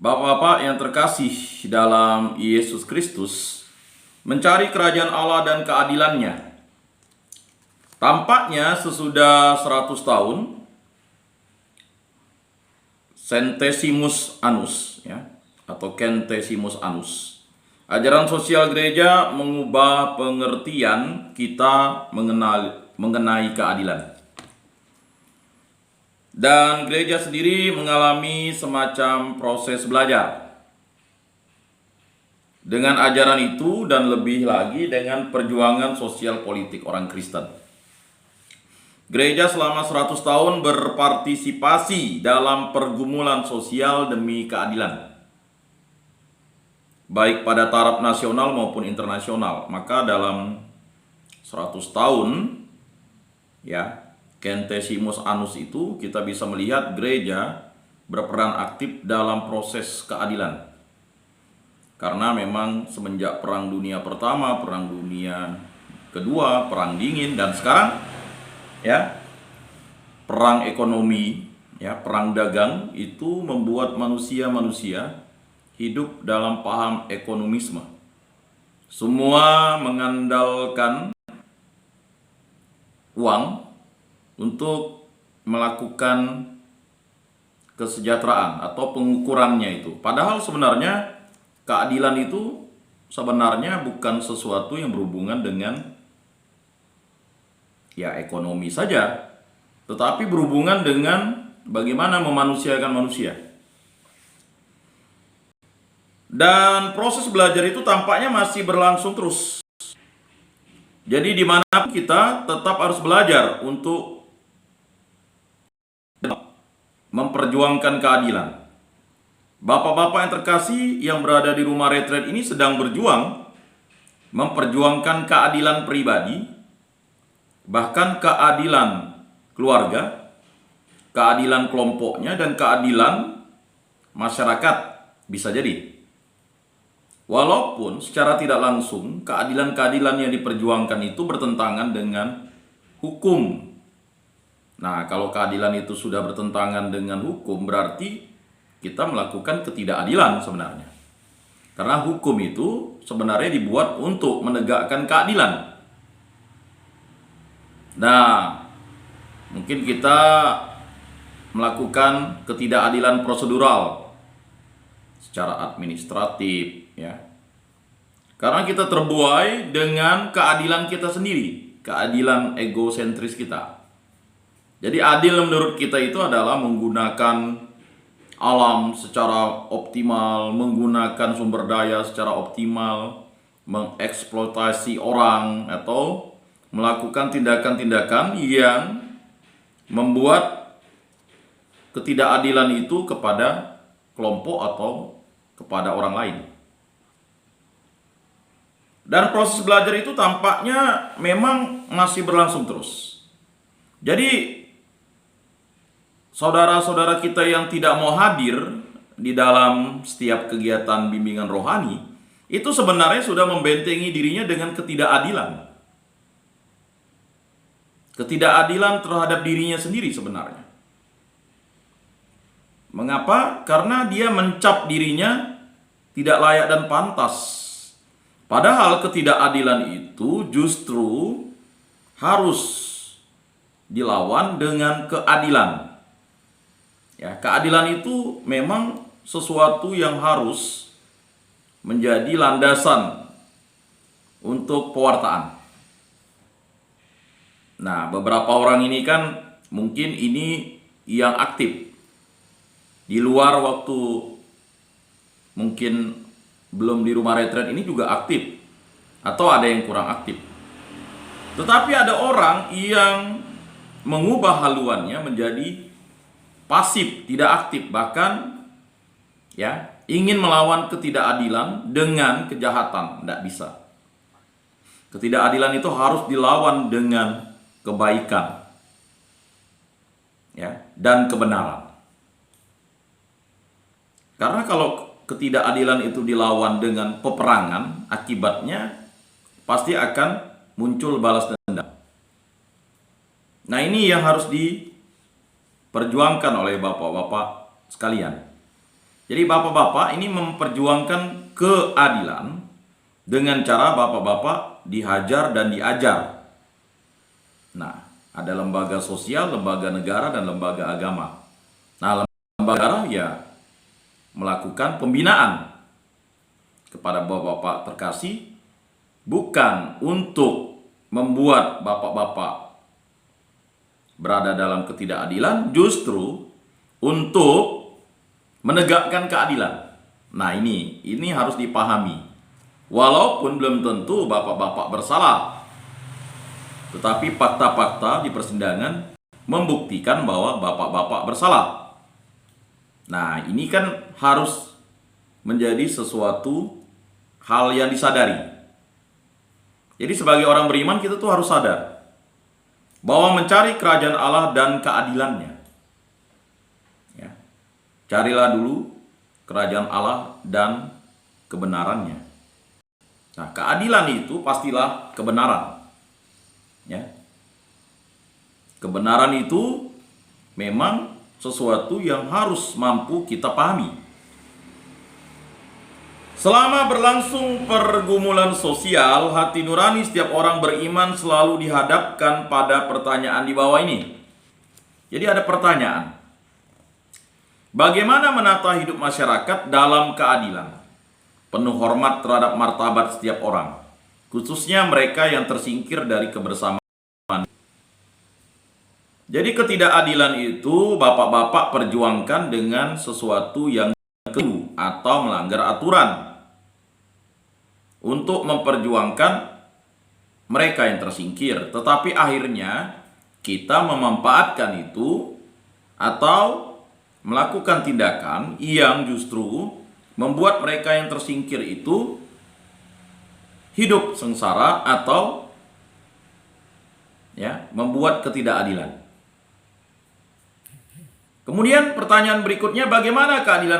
Bapak-bapak yang terkasih dalam Yesus Kristus, mencari kerajaan Allah dan keadilannya. Tampaknya sesudah 100 tahun, Centesimus Annus, atau Centesimus Annus, ajaran sosial gereja mengubah pengertian kita mengenai keadilan. Dan gereja sendiri mengalami semacam proses belajar dengan ajaran itu, dan lebih lagi dengan perjuangan sosial politik orang Kristen. Gereja selama 100 tahun berpartisipasi dalam pergumulan sosial demi keadilan, baik pada taraf nasional maupun internasional. Maka dalam 100 tahun Centesimus Annus itu kita bisa melihat gereja berperan aktif dalam proses keadilan. Karena memang semenjak Perang Dunia Pertama, Perang Dunia Kedua, Perang Dingin, dan sekarang perang ekonomi, perang dagang, itu membuat manusia hidup dalam paham ekonomisme. Semua mengandalkan uang untuk melakukan kesejahteraan atau pengukurannya itu. Padahal sebenarnya keadilan itu sebenarnya bukan sesuatu yang berhubungan dengan ekonomi saja, tetapi berhubungan dengan bagaimana memanusiakan manusia. Dan proses belajar itu tampaknya masih berlangsung terus. Jadi di mana kita tetap harus belajar untuk memperjuangkan keadilan. Bapak-bapak yang terkasih yang berada di rumah retret ini sedang berjuang memperjuangkan keadilan pribadi, bahkan keadilan keluarga, keadilan kelompoknya, dan keadilan masyarakat bisa jadi. Walaupun secara tidak langsung keadilan-keadilan yang diperjuangkan itu bertentangan dengan hukum. Nah, kalau keadilan itu sudah bertentangan dengan hukum, berarti kita melakukan ketidakadilan sebenarnya. Karena hukum itu sebenarnya dibuat untuk menegakkan keadilan. Nah, mungkin kita melakukan ketidakadilan prosedural secara administratif, karena kita terbuai dengan keadilan kita sendiri, keadilan egosentris kita. Jadi adil menurut kita itu adalah menggunakan alam secara optimal, menggunakan sumber daya secara optimal, mengeksploitasi orang, atau melakukan tindakan-tindakan yang membuat ketidakadilan itu kepada kelompok atau kepada orang lain. Dan proses belajar itu tampaknya memang masih berlangsung terus. Jadi saudara-saudara kita yang tidak mau hadir di dalam setiap kegiatan bimbingan rohani, itu sebenarnya sudah membentengi dirinya dengan ketidakadilan. Ketidakadilan terhadap dirinya sendiri sebenarnya. Mengapa? Karena dia mencap dirinya tidak layak dan pantas. Padahal ketidakadilan itu justru harus dilawan dengan keadilan. Keadilan itu memang sesuatu yang harus menjadi landasan untuk pewartaan. Nah, beberapa orang ini kan mungkin ini yang aktif. Di luar waktu mungkin belum di rumah retret ini juga aktif, atau ada yang kurang aktif. Tetapi ada orang yang mengubah haluannya menjadi pasif, tidak aktif, bahkan ingin melawan ketidakadilan dengan kejahatan. Tidak bisa. Ketidakadilan itu harus dilawan dengan kebaikan dan kebenaran. Karena kalau ketidakadilan itu dilawan dengan peperangan, akibatnya pasti akan muncul balas dendam. Nah, ini yang harus diperjuangkan oleh bapak-bapak sekalian. Jadi bapak-bapak ini memperjuangkan keadilan dengan cara bapak-bapak dihajar dan diajar. Nah, ada lembaga sosial, lembaga negara, dan lembaga agama. Nah, lembaga negara ya melakukan pembinaan kepada bapak-bapak terkasih, bukan untuk membuat bapak-bapak berada dalam ketidakadilan, justru untuk menegakkan keadilan. Nah, ini harus dipahami. Walaupun belum tentu bapak-bapak bersalah, tetapi fakta-fakta di persidangan membuktikan bahwa bapak-bapak bersalah. Nah, ini kan harus menjadi sesuatu hal yang disadari. Jadi sebagai orang beriman kita tuh harus sadar bahwa mencari kerajaan Allah dan keadilannya. Ya. Carilah dulu kerajaan Allah dan kebenarannya. Nah, keadilan itu pastilah kebenaran. Ya. Kebenaran itu memang sesuatu yang harus mampu kita pahami. Selama berlangsung pergumulan sosial, hati nurani setiap orang beriman selalu dihadapkan pada pertanyaan di bawah ini. Jadi ada pertanyaan. Bagaimana menata hidup masyarakat dalam keadilan? Penuh hormat terhadap martabat setiap orang, khususnya mereka yang tersingkir dari kebersamaan. Jadi ketidakadilan itu bapak-bapak perjuangkan dengan sesuatu yang keliru atau melanggar aturan, untuk memperjuangkan mereka yang tersingkir. Tetapi akhirnya kita memanfaatkan itu atau melakukan tindakan yang justru membuat mereka yang tersingkir itu hidup sengsara atau membuat ketidakadilan. Kemudian pertanyaan berikutnya, bagaimana keadilan